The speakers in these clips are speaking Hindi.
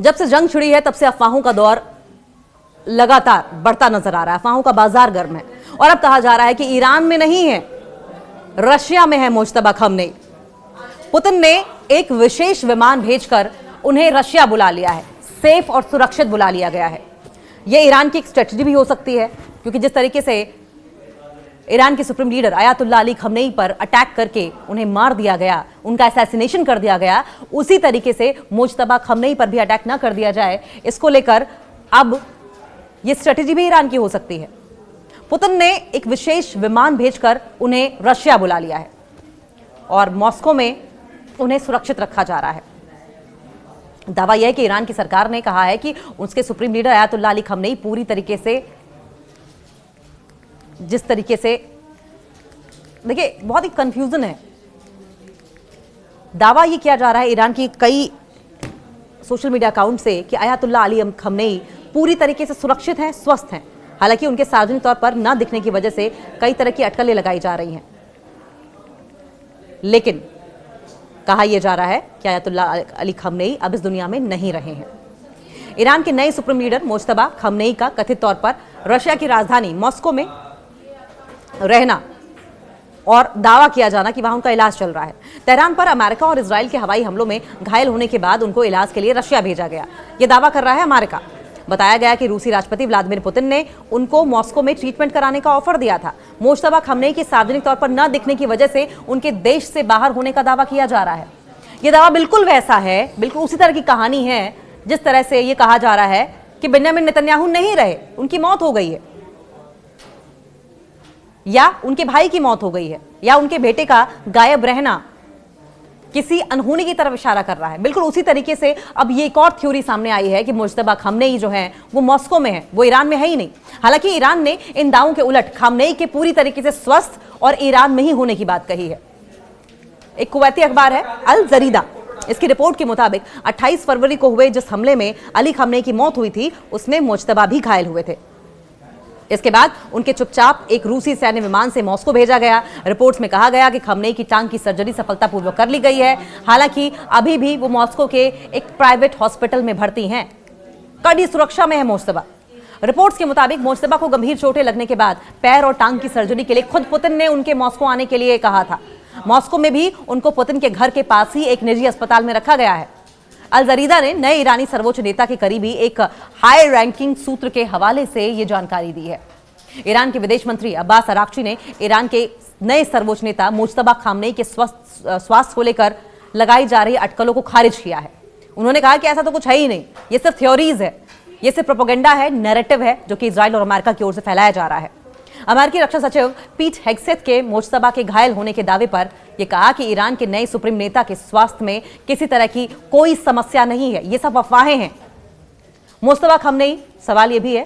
जब से जंग छिड़ी है तब से अफवाहों का दौर लगातार बढ़ता नजर आ रहा है। अफवाहों का बाजार गर्म है और अब कहा जा रहा है कि ईरान में नहीं है, रशिया में है मुज्तबा खमनेई। पुतिन ने एक विशेष विमान भेजकर उन्हें रशिया बुला लिया है, सेफ और सुरक्षित बुला लिया गया है। यह ईरान की एक स्ट्रेटजी भी हो सकती है, क्योंकि जिस तरीके से ईरान के supreme leader Ayatollah Ali Khamenei पर अटैक करके उन्हें मार दिया गया, उनका असैसिनेशन कर दिया गया, उसी तरीके से मुज्तबा खमनेई पर भी अटैक ना कर दिया जाए, इसको लेकर अब यह स्ट्रेटजी भी ईरान की हो सकती है। पुतिन ने एक विशेष विमान भेजकर उन्हें रशिया बुला लिया है और मॉस्को में उन्हें सुरक्षित रखा जा रहा है। दावा यह है कि ईरान की सरकार ने कहा है कि उसके supreme leader Ayatollah Ali Khamenei पूरी तरीके से, जिस तरीके से, देखिए बहुत ही कंफ्यूजन है। दावा यह किया जा रहा है ईरान की कई सोशल मीडिया अकाउंट से कि आयतुल्लाह अली खमनेई पूरी तरीके से सुरक्षित हैं, स्वस्थ हैं। हालांकि उनके सार्वजनिक तौर पर न दिखने की वजह से कई तरह की अटकलें लगाई जा रही हैं, लेकिन कहा यह जा रहा है कि आयतुल्लाह अली खमनेई अब इस दुनिया में नहीं रहे हैं। ईरान के नए सुप्रीम लीडर मुज्तबा खमनेई का कथित तौर पर रशिया की राजधानी मॉस्को में रहना और दावा किया जाना कि वहां उनका इलाज चल रहा है। तेहरान पर अमेरिका और इजराइल के हवाई हमलों में घायल होने के बाद उनको इलाज के लिए रशिया भेजा गया, यह दावा कर रहा है अमेरिका। बताया गया कि रूसी राष्ट्रपति व्लादिमीर पुतिन ने उनको मॉस्को में ट्रीटमेंट कराने का ऑफर दिया था। मुज्तबा खमनेई के सार्वजनिक तौर पर न दिखने की वजह से उनके देश से बाहर होने का दावा किया जा रहा है। यह दावा बिल्कुल वैसा है, बिल्कुल उसी तरह की कहानी है जिस तरह से यह कहा जा रहा है कि बेंजामिन नेतन्याहू नहीं रहे, उनकी मौत हो गई है, या उनके भाई की मौत हो गई है, या उनके बेटे का गायब रहना किसी अनहोनी की तरफ इशारा कर रहा है। बिल्कुल उसी तरीके से अब ये एक और थ्योरी सामने आई है कि मुज्तबा खमनेई जो है वो मॉस्को में है, वो ईरान में है ही नहीं। हालांकि ईरान ने इन दावों के उलट खमनेई के पूरी तरीके से स्वस्थ और ईरान में ही होने की बात कही है। एक कुवैती अखबार है अल जरीदा, इसकी रिपोर्ट के मुताबिक 28 फरवरी को हुए जिस हमले में अली खमनेई की मौत हुई थी, उसमें मुज्तबा भी घायल हुए थे। इसके बाद उनके चुपचाप एक रूसी सैन्य विमान से मॉस्को भेजा गया। रिपोर्ट्स में कहा गया कि खमनेई की टांग की सर्जरी सफलतापूर्वक कर ली गई है। हालांकि अभी भी वो मॉस्को के एक प्राइवेट हॉस्पिटल में भर्ती हैं, कड़ी सुरक्षा में है मुज्तबा। रिपोर्ट्स के मुताबिक मुज्तबा को गंभीर चोटें लगने के बाद पैर और टांग की सर्जरी के लिए खुद पुतिन ने उनके मॉस्को आने के लिए कहा था। मॉस्को में भी उनको पुतिन के घर के पास ही एक निजी अस्पताल में रखा गया है। अल जरीदा ने नए ईरानी सर्वोच्च नेता के करीबी एक हाई रैंकिंग सूत्र के हवाले से यह जानकारी दी है। ईरान के विदेश मंत्री अब्बास अराक्ची ने ईरान के नए सर्वोच्च नेता मुज्तबा खमनेई के स्वास्थ्य को लेकर लगाई जा रही अटकलों को खारिज किया है। उन्होंने कहा कि ऐसा तो कुछ है ही नहीं, ये सिर्फ थ्योरीज है, ये सिर्फ प्रोपेगेंडा है, नैरेटिव है जो कि इजराइल और अमेरिका की ओर से फैलाया जा रहा है। अमेरिकी रक्षा सचिव पीट हेग्सेथ के मुज्तबा के घायल होने के दावे पर यह कहा कि ईरान के नए सुप्रीम नेता के स्वास्थ्य में किसी तरह की कोई समस्या नहीं है, ये सब अफवाहें हैं। मुज्तबा खमनेई, सवाल यह भी है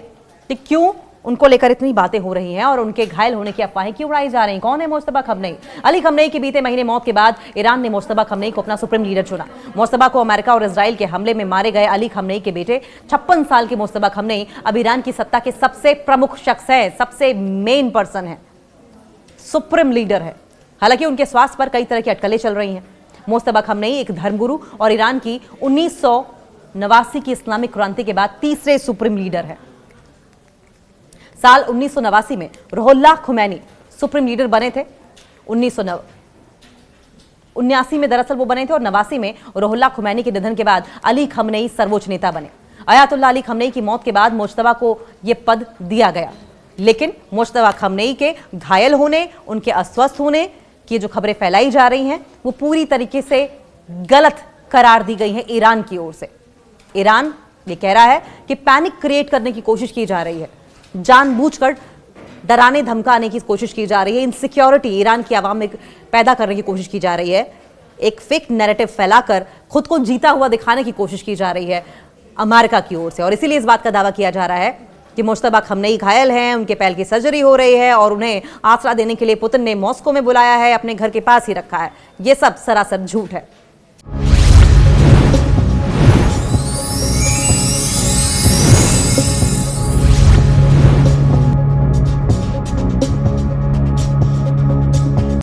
कि क्यों उनको लेकर इतनी बातें हो रही हैं और उनके घायल होने की अफवाहें क्यों उड़ाई जा रही हैं? कौन है मुज्तबा खमनेई? अली खमनेई की बीते महीने मौत के बाद ईरान ने मुज्तबा खमनेई को अपना सुप्रीम लीडर चुना। मुज्तबा को अमेरिका और इजराइल के हमले में मारे गए अली खमनेई के बेटे 56 साल के मुज्तबा खमनेई अब ईरान की सत्ता के सबसे प्रमुख शख्स है, सबसे मेन पर्सन है, सुप्रीम लीडर है। हालांकि उनके स्वास्थ्य पर कई तरह की अटकलें चल रही हैं। मुज्तबा खमनेई एक धर्मगुरु और ईरान की 1989 की इस्लामिक क्रांति के बाद तीसरे सुप्रीम लीडर है। साल 1989 में रुहुल्लाह खुमैनी सुप्रीम लीडर बने थे। 1979 में दरअसल वो बने थे और 89 में रुहुल्लाह खुमैनी के निधन के बाद अली खमनेई सर्वोच्च नेता बने। आयतुल्लाह अली खमनेई की मौत के बाद मुज्तबा को यह पद दिया गया, लेकिन मुज्तबा खमनेई के घायल होने, उनके अस्वस्थ होने की जो खबरें फैलाई जा रही हैं वो पूरी तरीके से गलत करार दी गई हैं ईरान की ओर से। ईरान ये कह रहा है कि पैनिक क्रिएट करने की कोशिश की जा रही है, जानबूझकर डराने धमकाने की कोशिश की जा रही है, इनसिक्योरिटी ईरान की आवाम में पैदा करने की कोशिश की जा रही है, एक फेक नैरेटिव फैलाकर खुद को जीता हुआ दिखाने की कोशिश की जा रही है अमेरिका की ओर से। और इसीलिए इस बात का दावा किया जा रहा है कि मुज्तबा खमनेई घायल हैं, उनके पैर की सर्जरी हो रही है और उन्हें आसरा देने के लिए पुतिन ने मॉस्को में बुलाया है, अपने घर के पास ही रखा है। यह सब सरासर झूठ है।